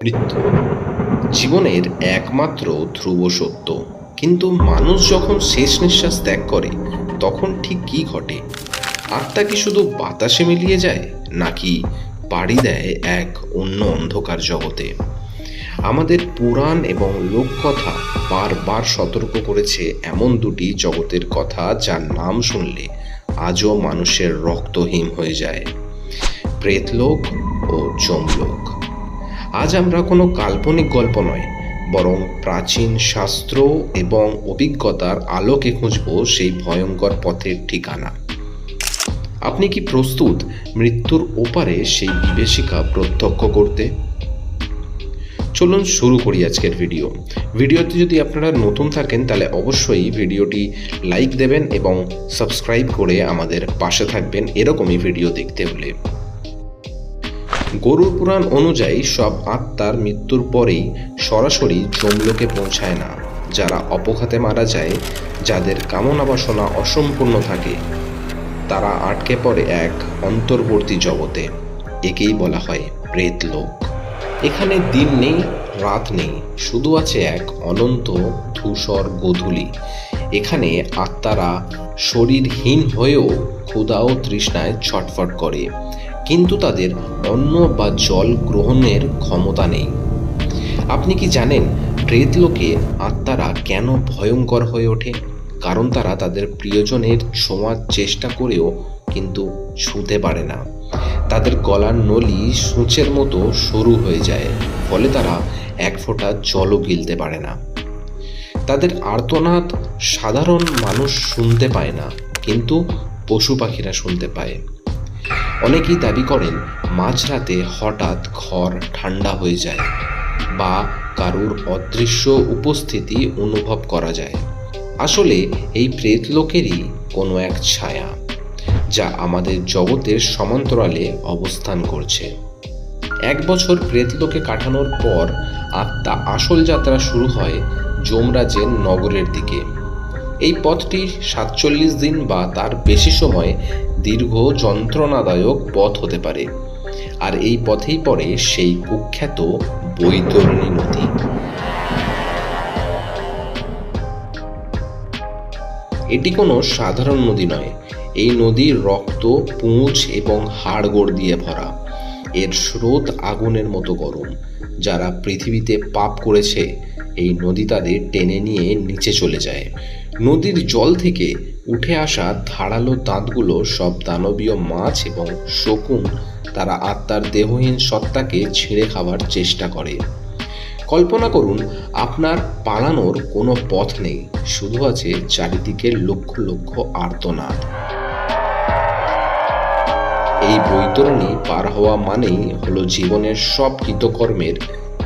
মৃত্যু জীবনের একমাত্র ধ্রুব সত্য। কিন্তু মানুষ যখন শেষ নিঃশ্বাস ত্যাগ করে তখন ঠিক কী ঘটে? আত্মা কি শুধু বাতাসে মিলিয়ে যায়, নাকি পাড়ি দেয় এক অন্য অন্ধকার জগতে? আমাদের পুরাণ এবং লোককথা বারবার সতর্ক করেছে এমন দুটি জগতের কথা যার নাম শুনলে আজও মানুষের রক্ত হিম হয়ে যায়: প্রেতলোক ও যমলোক। আজ আমরা কোনো কাল্পনিক গল্প নয়, বরং প্রাচীন শাস্ত্র এবং অভিজ্ঞতার আলোকে খুঁজব সেই ভয়ঙ্কর পথের ঠিকানা। আপনি কি প্রস্তুত মৃত্যুর ওপারে সেই বিভীষিকা প্রত্যক্ষ করতে? চলুন শুরু করি আজকের ভিডিওতে যদি আপনারা নতুন থাকেন তাহলে অবশ্যই ভিডিওটি লাইক দেবেন এবং সাবস্ক্রাইব করে আমাদের পাশে থাকবেন এরকমই ভিডিও দেখতে হলে। গরুড় পুরাণ অনুযায়ী সব আত্মার মৃত্যুর পরেই সরাসরি যমলোকে পৌঁছায় না। যারা অপঘাতে মারা যায়, যাদের কামনা বাসনা অসম্পূর্ণ থাকে, তারা আটকে পড়ে এক অন্তর্বর্তী জগতে। একেই বলা হয় প্রেতলোক। এখানে দিন নেই, রাত নেই, শুধু আছে এক অনন্ত ধূসর গোধূলি। এখানে আত্মারা শরীরহীন হয়েও ক্ষুধা ও তৃষ্ণায় ছটফট করে, কিন্তু তাদের অন্ন বা জল গ্রহণের ক্ষমতা নেই। আপনি কি জানেন প্রেতলোকে আত্মারা কেন ভয়ঙ্কর হয়ে ওঠে? কারণ তারা তাদের প্রিয়জনের ছোঁয়ার চেষ্টা করেও কিন্তু ছুঁতে পারে না। তাদের গলার নলি সূঁচের মতো সরু হয়ে যায়, ফলে তারা এক ফোঁটা জলও গিলতে পারে না। তাদের আর্তনাদ সাধারণ মানুষ শুনতে পায় না, কিন্তু পশু পাখিরা শুনতে পায়। অনেকেই দাবি করেন মাঝরাতে হঠাৎ ঘর ঠান্ডা হয়ে যায় বা কারুর অদৃশ্য উপস্থিতি অনুভব করা যায়। আসলে এই প্রেতলোকেরই কোনো এক ছায়া, যা আমাদের জগতের সমান্তরালে অবস্থান করছে। 1 বছর প্রেতলোকে কাটানোর পর আত্মা আসল যাত্রা শুরু হয় যমরাজের নগরের দিকে। এই পথটি 47 দিন বা তার বেশি সময় দীর্ঘ যন্ত্রণাদায়ক পথ হতে পারে। আর এই পথেই পড়ে সেই কুখ্যাত বৈতরণী নদী। এটি কোনো সাধারণ নদী নয়। এই নদী রক্ত, পুঁজ এবং হাড়গোড় দিয়ে ভরা। এর স্রোত আগুনের মতো গরম। যারা পৃথিবীতে পাপ করেছে, এই নদী তাদের টেনে নিয়ে নিচে চলে যায়। নদীর জল থেকে উঠে আসা ধারালো দাঁতগুলো সব দানবীয় মাছ এবং শকুন। তারা আত্মার দেহহীন সত্তাকে ছিঁড়ে খাওয়ার চেষ্টা করে। কল্পনা করুন, আপনার পালানোর কোনো পথ নেই, শুধু আছে চারিদিকে লক্ষ লক্ষ আর্তনাদ। এই বৈতরণী পার হওয়া মানেই হলো জীবনের সব কৃতকর্মের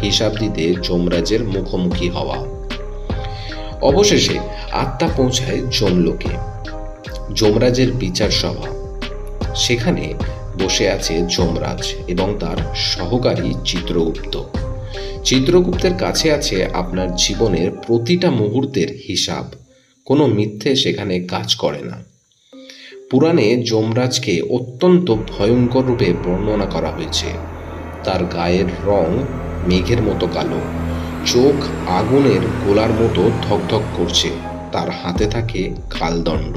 হিসাব দিতে যমরাজের মুখোমুখি হওয়া। অবশেষে আত্মা পৌঁছায় যমলোকে, যমরাজের বিচার সভা। সেখানে বসে আছে যমরাজ এবং তার সহকারী চিত্রগুপ্ত। চিত্রগুপ্তের কাছে আছে আপনার জীবনের প্রতিটা মুহূর্তের হিসাব। কোনো মিথ্যে সেখানে কাজ করে না। পুরাণে যমরাজকে অত্যন্ত ভয়ঙ্কর রূপে বর্ণনা করা হয়েছে। তার গায়ের রং মেঘের মতো কালো, চোখ আগুনের গোলার মতো ধকধক করছে, তার হাতে থাকে কালদণ্ড।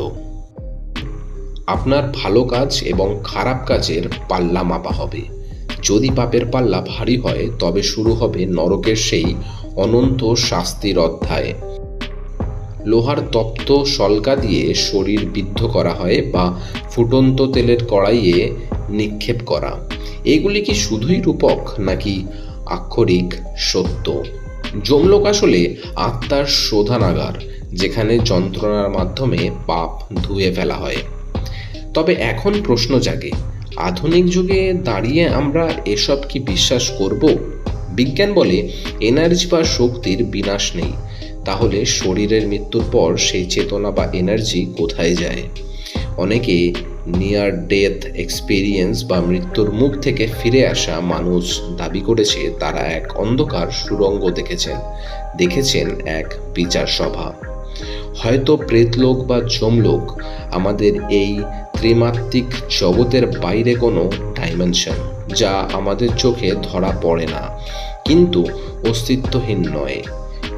আপনার ভালো কাজ এবং খারাপ কাজের পাল্লা মাপা হবে। যদি পাপের পাল্লা ভারী হয়, তবে শুরু হবে নরকের সেই অনন্ত শাস্তির অধ্যায়। লোহার তপ্ত সলকা দিয়ে শরীর বিদ্ধ করা হয় বা ফুটন্ত তেলের কড়াইয়ে নিক্ষেপ করা। এগুলি কি শুধুই রূপক, নাকি আক্ষরিক সত্য? যমলোক আসলে আত্মার শোধনাগার, যেখানে যন্ত্রণার মাধ্যমে পাপ ধুয়ে ফেলা হয়। তবে এখন প্রশ্ন জাগে, আধুনিক যুগে দাঁড়িয়ে আমরা এসব কি বিশ্বাস করব? বিজ্ঞান বলে এনার্জি বা শক্তির বিনাশ নেই। তাহলে শরীরের মৃত্যুর পর সেই চেতনা বা এনার্জি কোথায় যায়? অনেকে নিয়ার ডেথ এক্সপিরিয়েন্স বা মৃত্যুর মুখ থেকে ফিরে আসা মানুষ দাবি করেছে তারা এক অন্ধকার সুড়ঙ্গ দেখেছেন এক বিচার সভা। হয়তো প্রেতলোক বা যমলোক আমাদের এই ত্রিমাত্রিক জগতের বাইরে কোনো ডাইমেনশন, যা আমাদের চোখে ধরা পড়ে না কিন্তু অস্তিত্বহীন নয়।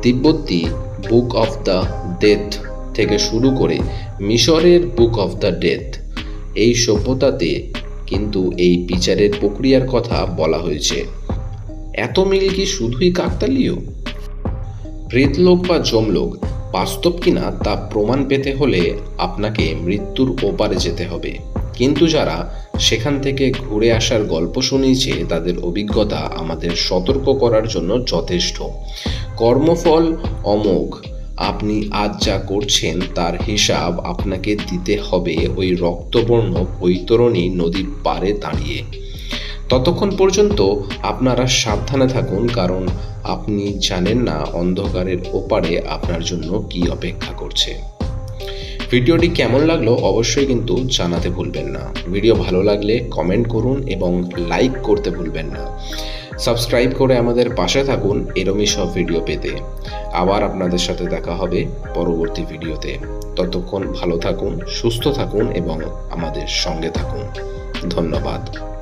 তিব্বতী বুক অফ দ্য ডেথ থেকে শুরু করে মিশরের বুক অফ দ্য ডেথ, এই সভ্যতাতে কিন্তু এই বিচারের প্রক্রিয়ার কথা বলা হয়েছে। এত মিল কি শুধুই কাকতালীয়? প্রেতলোক বা যমলোক বাস্তব কিনা তা প্রমাণ পেতে হলে আপনাকে মৃত্যুর ওপারে যেতে হবে। কিন্তু যারা সেখান থেকে ঘুরে আসার গল্প শুনিয়েছে তাদের অভিজ্ঞতা আমাদের সতর্ক করার জন্য যথেষ্ট। কর্মফল অমোঘ। আপনি আজ যা করছেন তার হিসাব আপনাকে দিতে হবে ওই রক্তবর্ণ বৈতরণী নদীর পাড়ে দাঁড়িয়ে। ততক্ষণ পর্যন্ত আপনারা সাবধানে থাকুন, কারণ আপনি জানেন না অন্ধকারের ওপারে আপনার জন্য কি অপেক্ষা করছে। ভিডিওটি কেমন লাগলো অবশ্যই কিন্তু জানাতে ভুলবেন না। ভিডিও ভালো লাগলে কমেন্ট করুন এবং লাইক করতে ভুলবেন না। সাবস্ক্রাইব করে আমাদের পাশে থাকুন এরমই সব ভিডিও পেতে। আবার আপনাদের সাথে দেখা হবে পরবর্তী ভিডিওতে। ততক্ষণ ভালো থাকুন, সুস্থ থাকুন এবং আমাদের সঙ্গে থাকুন। ধন্যবাদ।